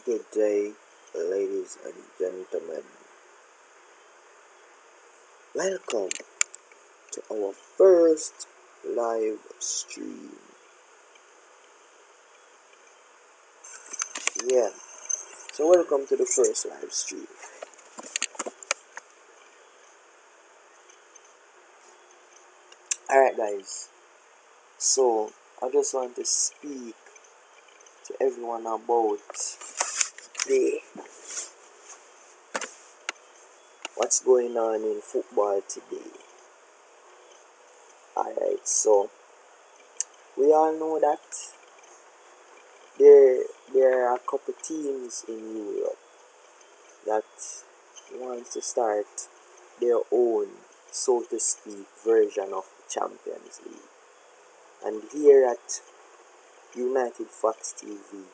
Good day, ladies and gentlemen. Welcome to our first live stream. Yeah, so welcome to the first live stream. Alright, guys. So, I just want to speak to everyone about the what's going on in football today. Alright, so we all know that there are a couple teams in Europe that wants to start their own, so to speak, version of the Champions League. And here at United Fox TV,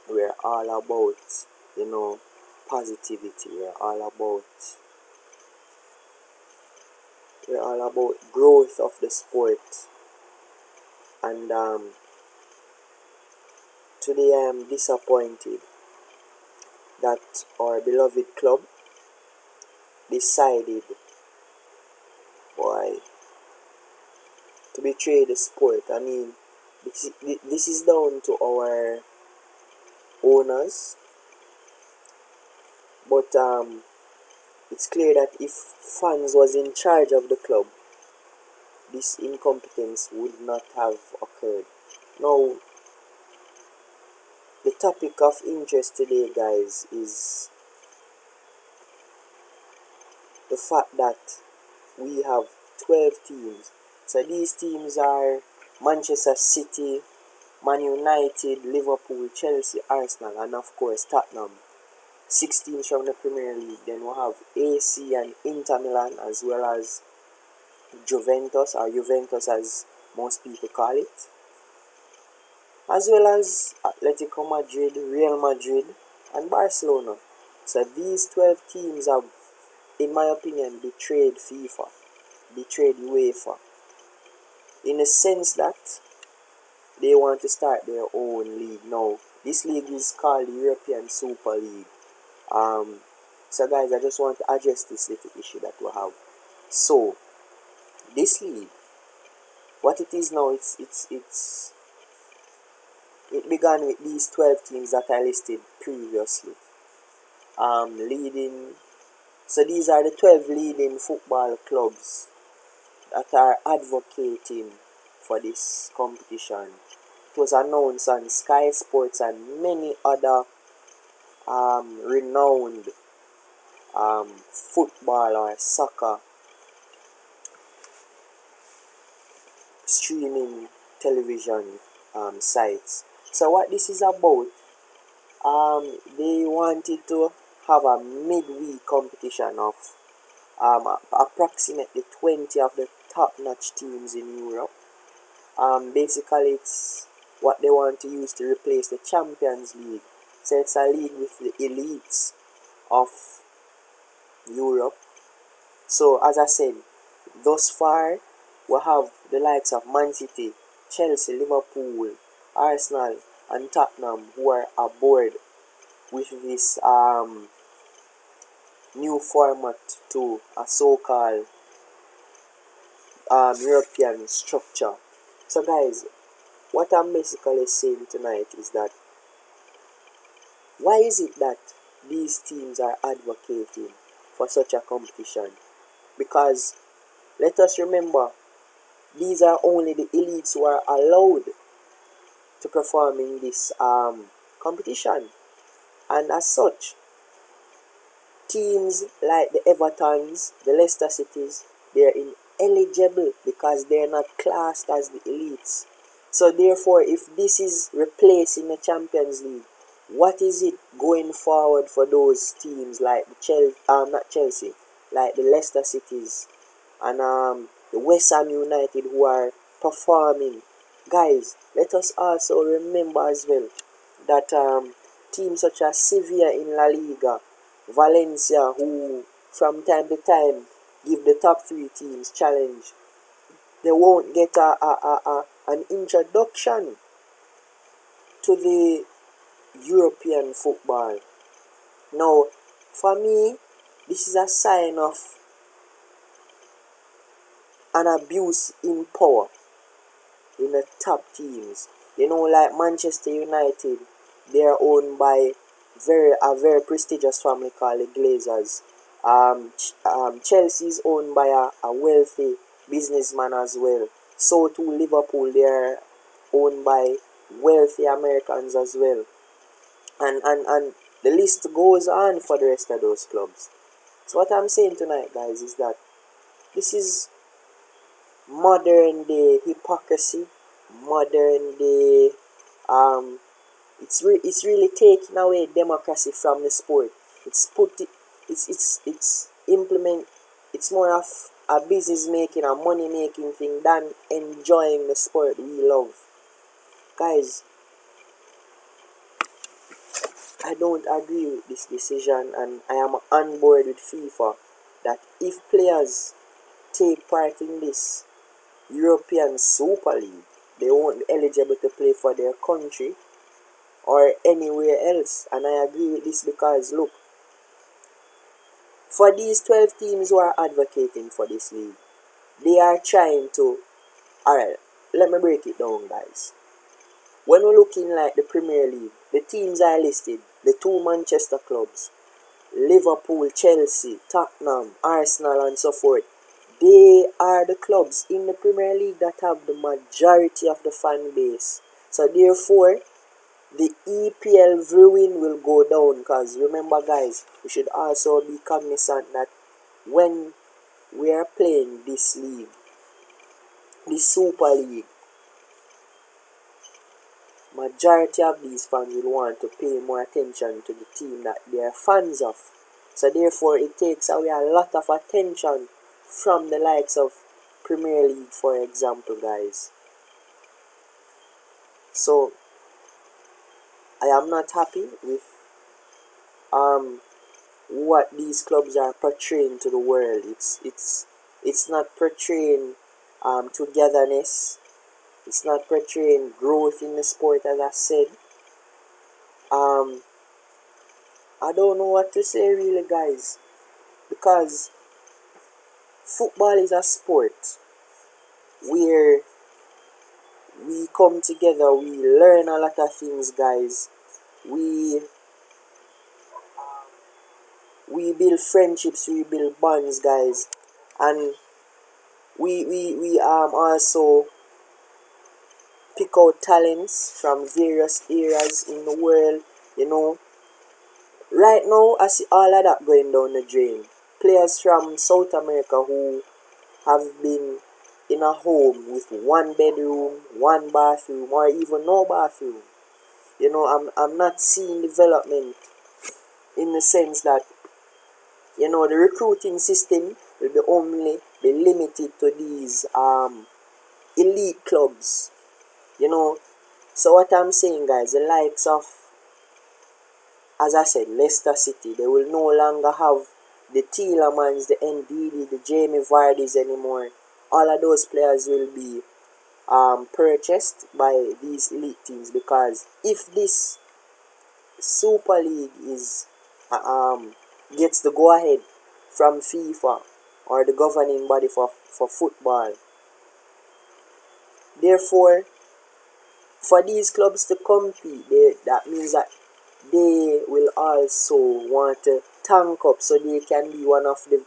we're all about, positivity. We're all about growth of the sport. And today I am disappointed that our beloved club decided, to betray the sport. I mean, this is down to our owners, but it's clear that if fans was in charge of the club, this incompetence would not have occurred. Now, the topic of interest today, guys, is the fact that we have 12 teams. So these teams are Manchester City, Man United, Liverpool, Chelsea, Arsenal, and of course Tottenham. 6 teams from the Premier League. Then we have AC and Inter Milan, as well as Juventus, or Juventus as most people call it, as well as Atletico Madrid, Real Madrid, and Barcelona. So these 12 teams have, in my opinion, betrayed FIFA, betrayed UEFA, in the sense that they want to start their own league. Now, this league is called the European Super League. So guys, I just want to address this little issue that we have. So, this league, what it is now, it began with these 12 teams that I listed previously. So these are the 12 leading football clubs that are advocating for this competition. It was announced on Sky Sports and many other renowned football or soccer streaming television sites. So what this is about, they wanted to have a midweek competition of approximately 20 of the top-notch teams in Europe. Basically, it's what they want to use to replace the Champions League. So it's a league with the elites of Europe. So as I said, thus far we have the likes of Man City, Chelsea, Liverpool, Arsenal, and Tottenham who are aboard with this new format to a so-called European structure. So guys, what I'm basically saying tonight is that why is it that these teams are advocating for such a competition? Because let us remember, these are only the elites who are allowed to perform in this competition. And as such, teams like the Evertons, the Leicester Cities, they are ineligible because they are not classed as the elites. So therefore, if this is replacing the Champions League, what is it going forward for those teams like the like the Leicester Cities and the West Ham United who are performing? Guys, let us also remember as well that teams such as Sevilla in La Liga, Valencia, who from time to time give the top 3 teams challenge, they won't get an introduction to the European football. Now, for me, this is a sign of an abuse in power in the top teams. You know, like Manchester United, they are owned by a very prestigious family called the Glazers. Chelsea is owned by a wealthy businessman as well. So too Liverpool, they are owned by wealthy Americans as well. And the list goes on for the rest of those clubs. So what I'm saying tonight, guys, is that this is modern day hypocrisy, modern day it's really taking away democracy from the sport. It's implement it's more of a business making, a money making thing than enjoying the sport we love. Guys, I don't agree with this decision, and I am on board with FIFA that if players take part in this European Super League, they won't be eligible to play for their country or anywhere else. And I agree with this because, look, for these 12 teams who are advocating for this league, they are trying to... Alright, let me break it down, guys. When we're looking like the Premier League, the teams are listed, the two Manchester clubs, Liverpool, Chelsea, Tottenham, Arsenal and so forth. They are the clubs in the Premier League that have the majority of the fan base. So therefore, the EPL viewing will go down, because remember, guys, we should also be cognizant that when we are playing this league, the Super League, majority of these fans will want to pay more attention to the team that they are fans of. So therefore, it takes away a lot of attention from the likes of Premier League, for example, guys. So I am not happy with what these clubs are portraying to the world. It's not portraying togetherness. It's not portraying growth in the sport, as I said. I don't know what to say really, guys, because football is a sport where we come together, we learn a lot of things, guys. We build friendships, we build bonds, guys, and we also pick out talents from various areas in the world. You know, right now I see all of that going down the drain. Players from South America who have been in a home with one bedroom, one bathroom, or even no bathroom. You know, I'm not seeing development in the sense that, you know, the recruiting system will be only be limited to these elite clubs. You know, so what I'm saying, guys, the likes of, as I said, Leicester City, they will no longer have the Tielemans, the Ndidi, the Jamie Vardys anymore. All of those players will be purchased by these elite teams, because if this Super League is gets the go ahead from FIFA or the governing body for football, therefore for these clubs to compete, that means that they will also want to tank up so they can be one of the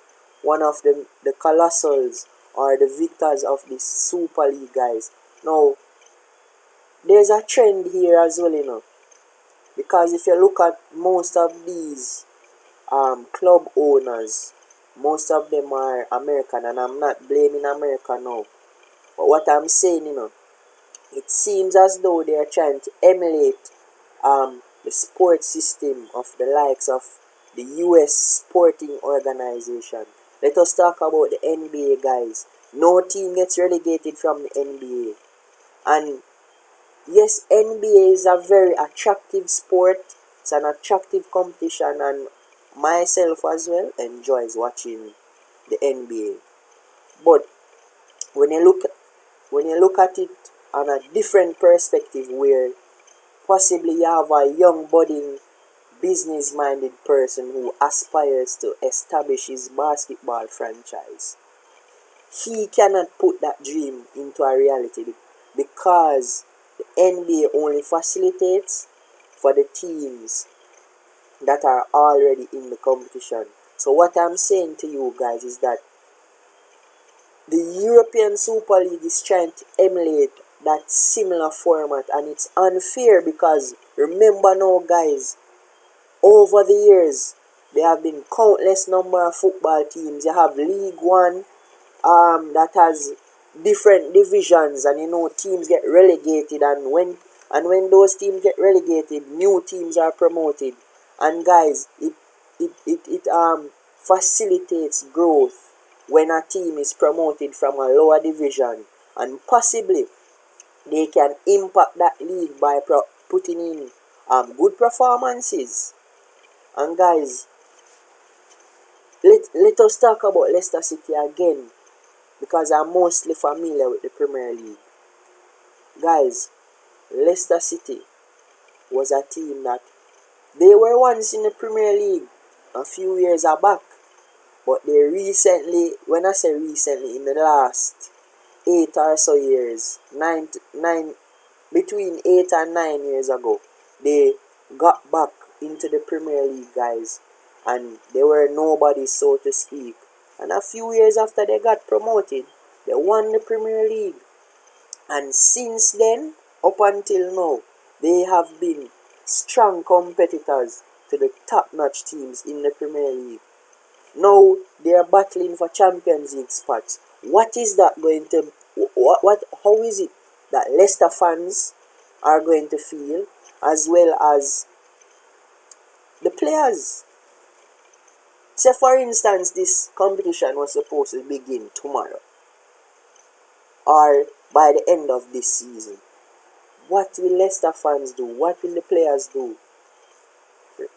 colossals or the victors of this Super League, guys. Now, there's a trend here as well, you know, because if you look at most of these club owners, most of them are American, and I'm not blaming America now, but what I'm saying, you know, it seems as though they are trying to emulate the sports system of the likes of the US sporting organization. Let us talk about the NBA, guys. No team gets relegated from the NBA. And yes, NBA is a very attractive sport. It's an attractive competition, and myself as well enjoys watching the NBA. But when you look at it on a different perspective, where possibly you have a young budding business-minded person who aspires to establish his basketball franchise. He cannot put that dream into a reality because the NBA only facilitates for the teams that are already in the competition. So what I'm saying to you guys is that the European Super League is trying to emulate that similar format, and it's unfair because remember now guys, over the years there have been countless number of football teams. You have League One that has different divisions, and teams get relegated, and when those teams get relegated, new teams are promoted. And guys, it facilitates growth when a team is promoted from a lower division, and possibly they can impact that league by putting in good performances. And guys, let us talk about Leicester City again, because I'm mostly familiar with the Premier League. Guys, Leicester City was a team that they were once in the Premier League a few years back, but they recently, when I say recently, in the last 8 or so years, between 8 and 9 years ago, they got back into the Premier League, guys, and they were nobody, so to speak. And a few years after they got promoted, they won the Premier League. And since then, up until now, they have been strong competitors to the top-notch teams in the Premier League. Now, they are battling for Champions League spots. What is that going to... How is it that Leicester fans are going to feel, as well as the players? Say, for instance, this competition was supposed to begin tomorrow, or by the end of this season. What will Leicester fans do? What will the players do?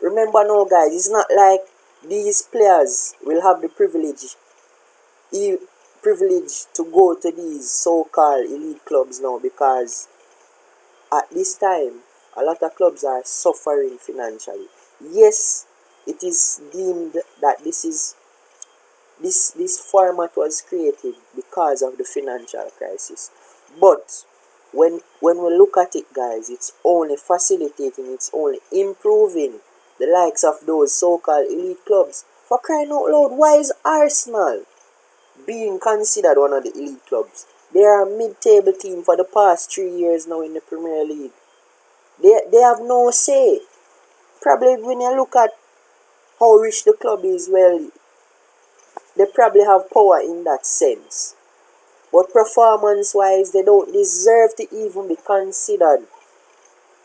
Remember now, guys, it's not like these players will have the privilege to go to these so-called elite clubs now, because at this time, a lot of clubs are suffering financially. Yes, it is deemed that this format was created because of the financial crisis. But when we look at it, guys, it's only facilitating, it's only improving the likes of those so-called elite clubs. For crying out loud, why is Arsenal being considered one of the elite clubs? They are a mid-table team for the past 3 years now in the Premier League. They have no say. Probably when you look at how rich the club is, well, they probably have power in that sense. But performance-wise, they don't deserve to even be considered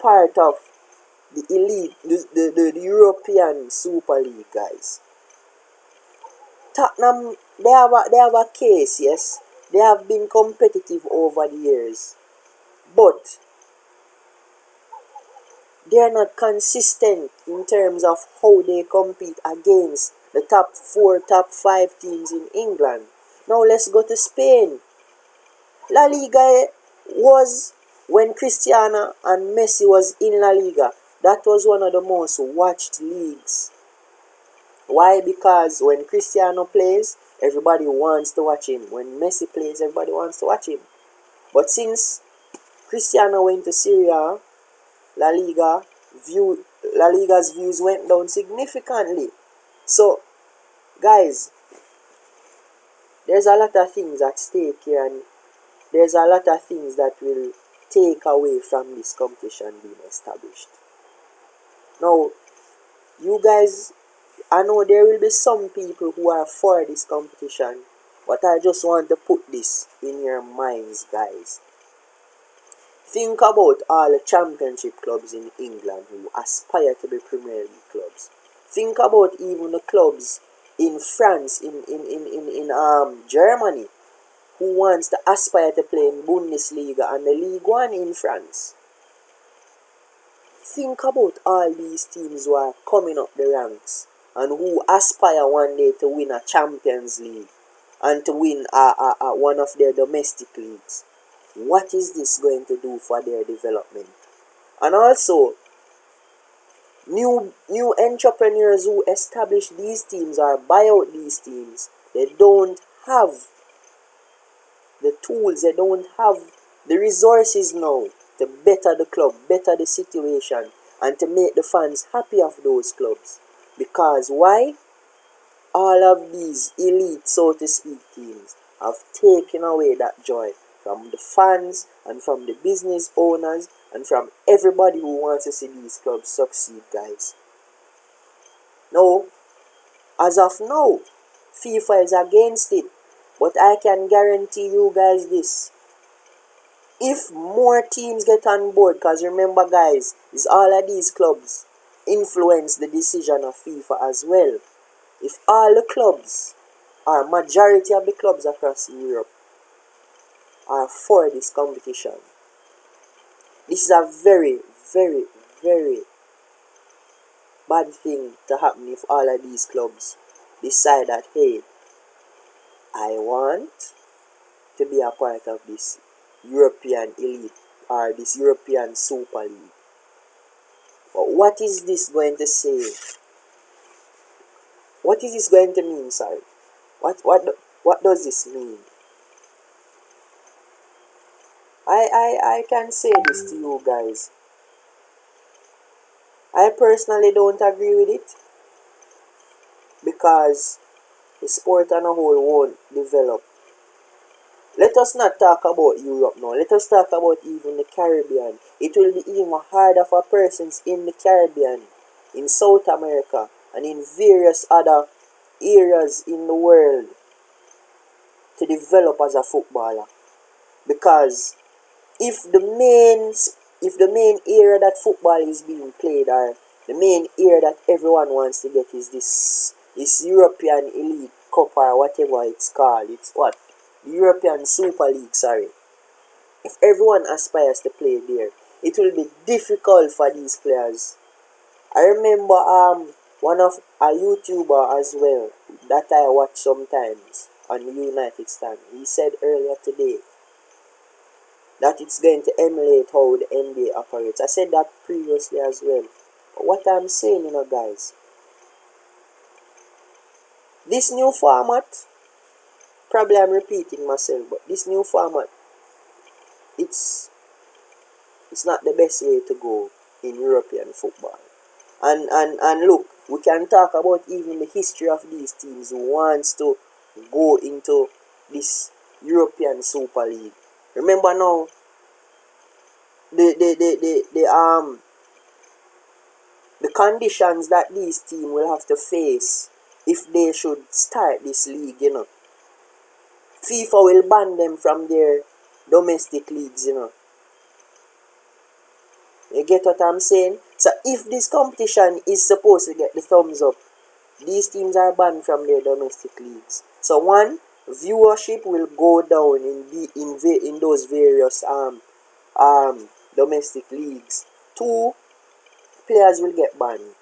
part of the elite, the European Super League, guys. Tottenham, they have a case, yes. They have been competitive over the years, but they are not consistent in terms of how they compete against the top 4, top 5 teams in England. Now let's go to Spain. La Liga was, when Cristiano and Messi was in La Liga, that was one of the most watched leagues. Why? Because when Cristiano plays, everybody wants to watch him. When Messi plays, everybody wants to watch him. But since Cristiano went to Syria, La Liga's views went down significantly. So, guys, there's a lot of things at stake here, and there's a lot of things that will take away from this competition being established. Now, you guys, I know there will be some people who are for this competition, but I just want to put this in your minds, guys. Think about all the championship clubs in England who aspire to be Premier League clubs. Think about even the clubs in France, in Germany, who wants to aspire to play in Bundesliga and the League One in France. Think about all these teams who are coming up the ranks and who aspire one day to win a Champions League and to win one of their domestic leagues. What is this going to do for their development? And also, new entrepreneurs who establish these teams or buy out these teams, they don't have the tools, they don't have the resources now to better the club, better the situation, and to make the fans happy of those clubs. Because why? All of these elite, so to speak, teams have taken away that joy from the fans and from the business owners and from everybody who wants to see these clubs succeed, guys. Now, as of now, FIFA is against it, but I can guarantee you guys this. If more teams get on board, because remember guys, it's all of these clubs influence the decision of FIFA as well. If all the clubs, or majority of the clubs across Europe, are for this competition, this is a very, very, very bad thing to happen if all of these clubs decide that, hey, I want to be a part of this European elite or this European Super League. But what is this going to say? What is this going to mean, sorry? What does this mean? I can say this to you guys. I personally don't agree with it because the sport on a whole won't develop. Let us not talk about Europe now. Let us talk about even the Caribbean. It will be even harder for persons in the Caribbean, in South America, and in various other areas in the world to develop as a footballer. Because if the main area that football is being played, or the main area that everyone wants to get, is this European Elite Cup or whatever it's called, it's what? The European Super League, sorry. If everyone aspires to play there, it will be difficult for these players. I remember one of a YouTuber as well that I watch sometimes on the United Stand. He said earlier today that it's going to emulate how the NBA operates. I said that previously as well. But what I'm saying, guys, this new format, probably I'm repeating myself, but this new format, it's not the best way to go in European football. And look, we can talk about even the history of these teams who wants to go into this European Super League. Remember now, the conditions that these teams will have to face if they should start this league, FIFA will ban them from their domestic leagues, You get what I'm saying? So if this competition is supposed to get the thumbs up, these teams are banned from their domestic leagues. So one, viewership will go down in those various domestic leagues. Two, players will get banned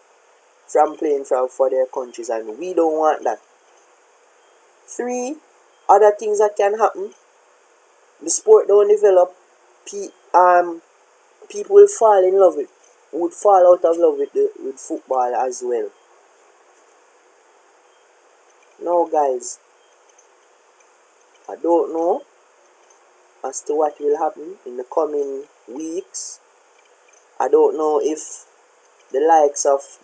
from playing for their countries, and we don't want that. Three, other things that can happen. The sport don't develop. People will fall in love with, would fall out of love with football as well. Now, guys, I don't know as to what will happen in the coming weeks. I don't know if the likes of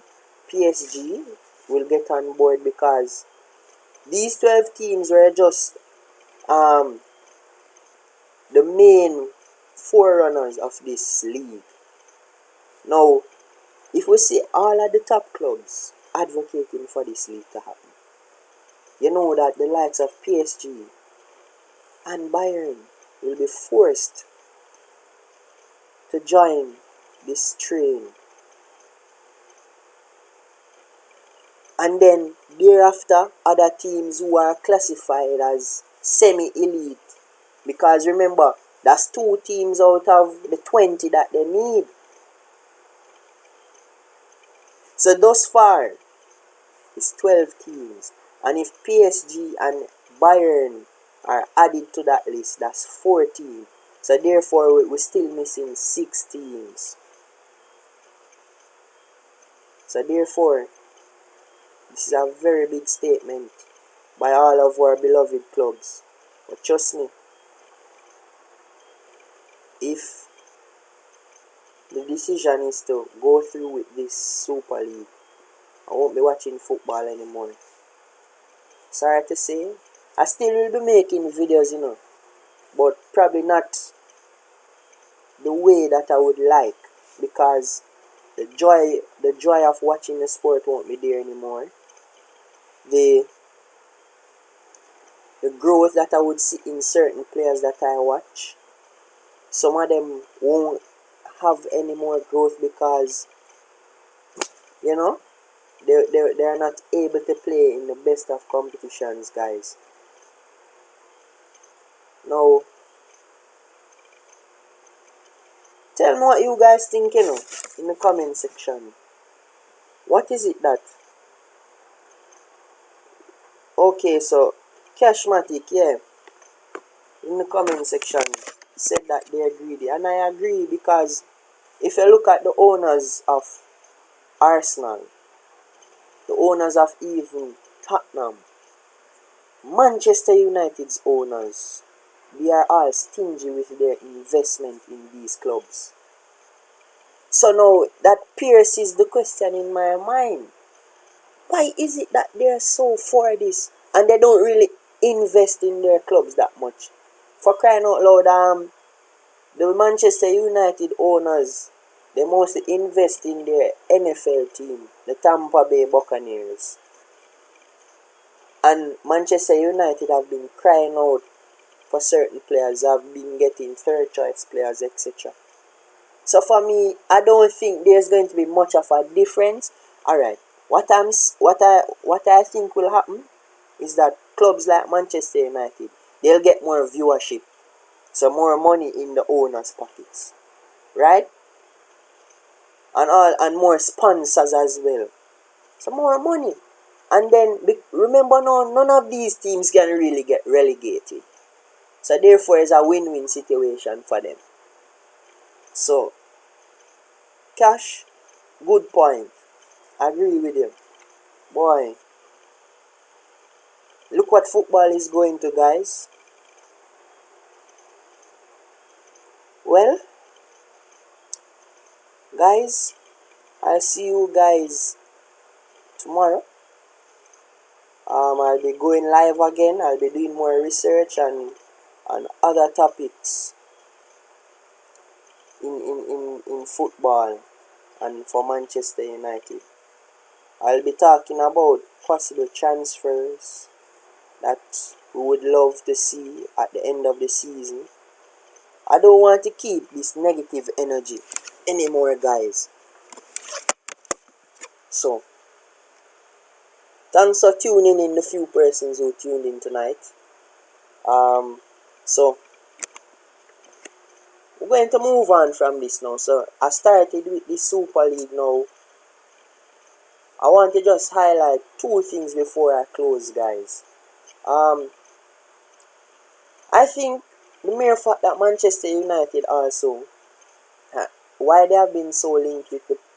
PSG will get on board, because these 12 teams were just the main forerunners of this league. Now, if we see all of the top clubs advocating for this league to happen, you know that the likes of PSG and Bayern will be forced to join this train. And then thereafter, other teams who are classified as semi-elite, because remember, that's 2 teams out of the 20 that they need. So thus far, it's 12 teams. And if PSG and Bayern are added to that list, that's 14. So therefore, we're still missing 6 teams. So therefore, this is a very big statement by all of our beloved clubs. But trust me, if the decision is to go through with this Super League, I won't be watching football anymore. Sorry to say, I still will be making videos, but probably not the way that I would like, because the joy of watching the sport won't be there anymore. The growth that I would see in certain players that I watch, some of them won't have any more growth because they are not able to play in the best of competitions, guys. Now, tell me what you guys think, in the comment section. What is it that? Okay, so Cashmatic, yeah, in the comment section said that they are greedy, and I agree, because if you look at the owners of Arsenal, the owners of even Tottenham, Manchester United's owners, they are all stingy with their investment in these clubs. So now that pierces the question in my mind. Why is it that they're so for this and they don't really invest in their clubs that much? For crying out loud, the Manchester United owners, they mostly invest in their NFL team, the Tampa Bay Buccaneers. And Manchester United have been crying out for certain players, have been getting third choice players, etc. So for me, I don't think there's going to be much of a difference. Alright, what I think will happen is that clubs like Manchester United, they'll get more viewership, so more money in the owners' pockets, right? And more sponsors as well, so more money. And then remember now, none of these teams can really get relegated, so therefore it's a win-win situation for them. So Cash, good point. I agree with you. Boy, look what football is going to, guys. Well, guys, I'll see you guys tomorrow. I'll be going live again. I'll be doing more research and other topics in football and for Manchester United. I'll be talking about possible transfers that we would love to see at the end of the season. I don't want to keep this negative energy anymore, guys. So, thanks for tuning in, the few persons who tuned in tonight. So, we're going to move on from this now. So, I started with the Super League now. I want to just highlight two things before I close, guys. I think the mere fact that Manchester United also, why they have been so linked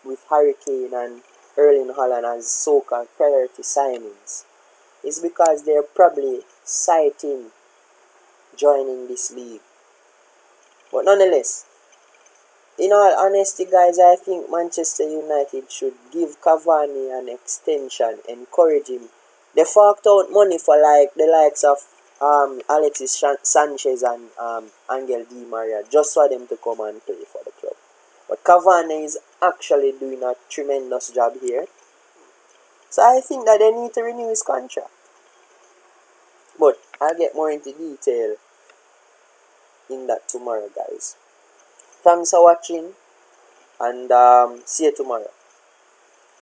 with Harry Kane and Erling Haaland as so-called priority signings, is because they're probably citing joining this league. But nonetheless, in all honesty, guys, I think Manchester United should give Cavani an extension, encourage him. They forked out money for the likes of Alexis Sanchez and Angel Di Maria just for them to come and play for the club. But Cavani is actually doing a tremendous job here. So I think that they need to renew his contract. But I'll get more into detail in that tomorrow, guys. Thanks for watching, and see you tomorrow.